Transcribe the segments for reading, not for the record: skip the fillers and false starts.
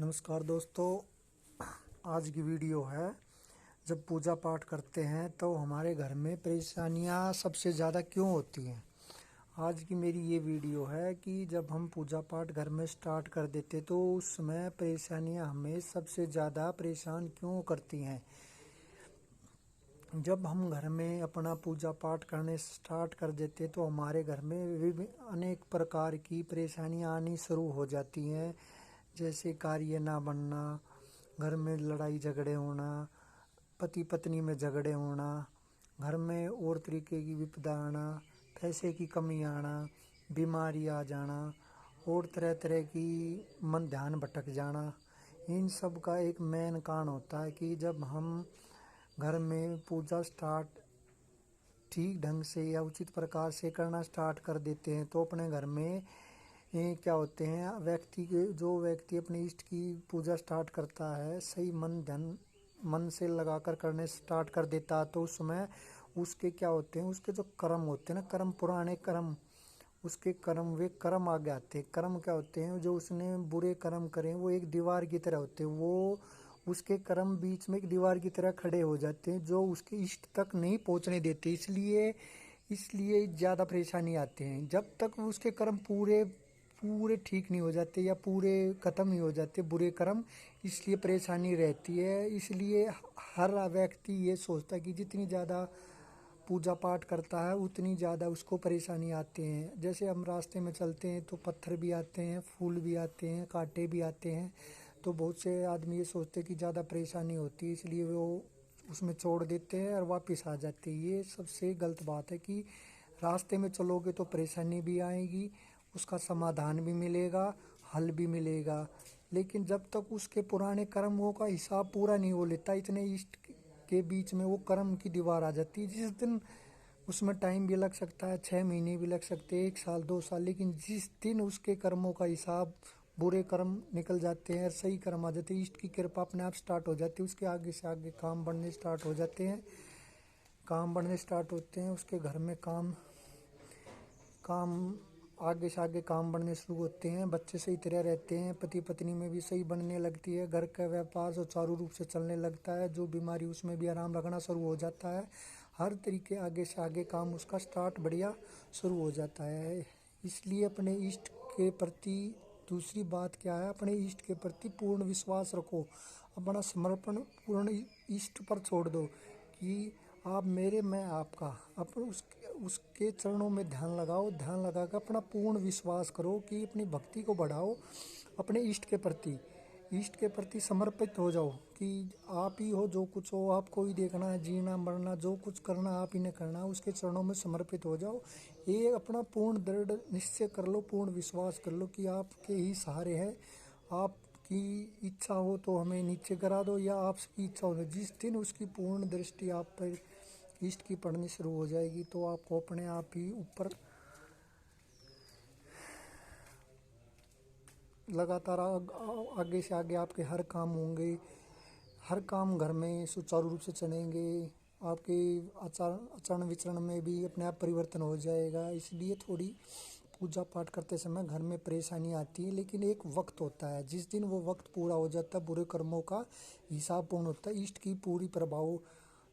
नमस्कार दोस्तों। आज की वीडियो है, जब पूजा पाठ करते हैं तो हमारे घर में परेशानियां सबसे ज़्यादा क्यों होती हैं। आज की मेरी ये वीडियो है कि जब हम पूजा पाठ घर में स्टार्ट कर देते तो उस समय परेशानियां हमें सबसे ज़्यादा परेशान क्यों करती हैं। जब हम घर में अपना पूजा पाठ करने स्टार्ट कर देते तो हमारे घर में विभिन्न अनेक प्रकार की परेशानियां आनी शुरू हो जाती हैं, जैसे कार्य ना बनना, घर में लड़ाई झगड़े होना, पति पत्नी में झगड़े होना, घर में और तरीके की विपदा आना, पैसे की कमी आना, बीमारी आ जाना और तरह तरह की मन ध्यान भटक जाना। इन सब का एक मेन कारण होता है कि जब हम घर में पूजा स्टार्ट ठीक ढंग से या उचित प्रकार से करना स्टार्ट कर देते हैं तो अपने घर में ये क्या होते हैं, जो व्यक्ति अपने इष्ट की पूजा स्टार्ट करता है, सही मन से लगाकर करने स्टार्ट कर देता है तो उस समय उसके क्या होते हैं, उसके जो कर्म होते हैं ना, कर्म पुराने कर्म, उसके कर्म वे कर्म आगे आते हैं। कर्म क्या होते हैं, जो उसने बुरे कर्म करे वो एक दीवार की तरह होते हैं, वो उसके कर्म बीच में एक दीवार की तरह खड़े हो जाते हैं जो उसके इष्ट तक नहीं पहुंचने देते। इसलिए इसलिए ज़्यादा परेशानी आते हैं। जब तक उसके कर्म पूरे पूरे ठीक नहीं हो जाते या पूरे ख़त्म ही हो जाते बुरे कर्म, इसलिए परेशानी रहती है। इसलिए हर व्यक्ति ये सोचता है कि जितनी ज़्यादा पूजा पाठ करता है उतनी ज़्यादा उसको परेशानी आते हैं। जैसे हम रास्ते में चलते हैं तो पत्थर भी आते हैं, फूल भी आते हैं, कांटे भी आते हैं, तो बहुत से आदमी ये सोचते हैं कि ज़्यादा परेशानी होती है इसलिए वो उसमें छोड़ देते हैं और वापस आ जाते हैं। ये सबसे गलत बात है कि रास्ते में चलोगे तो परेशानी भी आएगी, उसका समाधान भी मिलेगा, हल भी मिलेगा, लेकिन जब तक उसके पुराने कर्मों का हिसाब पूरा नहीं हो लेता, इतने इष्ट के बीच में वो कर्म की दीवार आ जाती है। जिस दिन उसमें टाइम भी लग सकता है, 6 महीने भी लग सकते हैं, 1 साल 2 साल, लेकिन जिस दिन उसके कर्मों का हिसाब, बुरे कर्म निकल जाते हैं और सही कर्म आ जाते हैं, इष्ट की कृपा अपने आप स्टार्ट हो जाती है, उसके आगे से आगे काम बढ़ने स्टार्ट हो जाते हैं, काम बढ़ने स्टार्ट होते हैं, उसके घर में काम काम आगे से आगे काम बढ़ने शुरू होते हैं, बच्चे सही तरह रहते हैं, पति पत्नी में भी सही बनने लगती है, घर का व्यापार सुचारू रूप से चलने लगता है, जो बीमारी उसमें भी आराम लगना शुरू हो जाता है। हर तरीके आगे से आगे काम उसका स्टार्ट बढ़िया शुरू हो जाता है। इसलिए अपने इष्ट के प्रति दूसरी बात क्या है, अपने इष्ट के प्रति पूर्ण विश्वास रखो, अपना समर्पण पूर्ण इष्ट पर छोड़ दो कि आप मेरे, मैं आपका। अपन उसके चरणों में ध्यान लगाओ, ध्यान लगा कर अपना पूर्ण विश्वास करो कि अपनी भक्ति को बढ़ाओ, अपने इष्ट के प्रति समर्पित हो जाओ कि आप ही हो, जो कुछ हो आपको ही देखना है, जीना मरना जो कुछ करना आप ही ने करना है, उसके चरणों में समर्पित हो जाओ। ये अपना पूर्ण दृढ़ निश्चय कर लो, पूर्ण विश्वास कर लो कि आपके ही सहारे हैं। आपकी इच्छा हो तो हमें नीचे करा दो, या आपकी इच्छा हो, जिस दिन उसकी पूर्ण दृष्टि आप पर इष्ट की पड़नी शुरू हो जाएगी तो आपको अपने आप ही ऊपर लगातार आगे से आगे आपके हर काम होंगे, हर काम घर में सुचारू रूप से चलेंगे, आपके आचरण विचरण में भी अपने आप परिवर्तन हो जाएगा। इसलिए थोड़ी पूजा पाठ करते समय घर में परेशानी आती है, लेकिन एक वक्त होता है, जिस दिन वो वक्त पूरा हो जाता है, बुरे कर्मों का हिसाब पूर्ण होता है, इष्ट की पूरी प्रभाव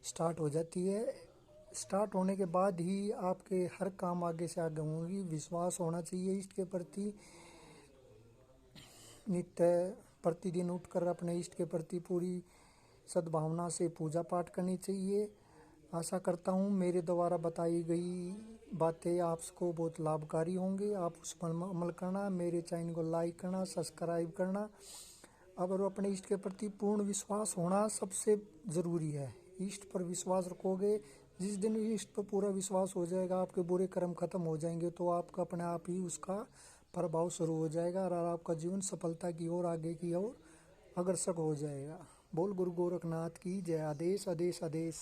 स्टार्ट हो जाती है। स्टार्ट होने के बाद ही आपके हर काम आगे से आगे होंगी। विश्वास होना चाहिए इष्ट के प्रति, नित्य प्रतिदिन उठकर अपने इष्ट के प्रति पूरी सद्भावना से पूजा पाठ करनी चाहिए। आशा करता हूँ मेरे द्वारा बताई गई बातें आपको बहुत लाभकारी होंगी, आप उस पर अमल करना, मेरे चैनल को लाइक करना, सब्सक्राइब करना। और अपने इष्ट के प्रति पूर्ण विश्वास होना सबसे ज़रूरी है। इष्ट पर विश्वास रखोगे, जिस दिन इष्ट पर पूरा विश्वास हो जाएगा, आपके बुरे कर्म खत्म हो जाएंगे तो आपका अपने आप ही उसका प्रभाव शुरू हो जाएगा और आपका जीवन सफलता की ओर, आगे की ओर अग्रसर हो जाएगा। बोल गुरु गोरखनाथ की जय। आदेश आदेश आदेश।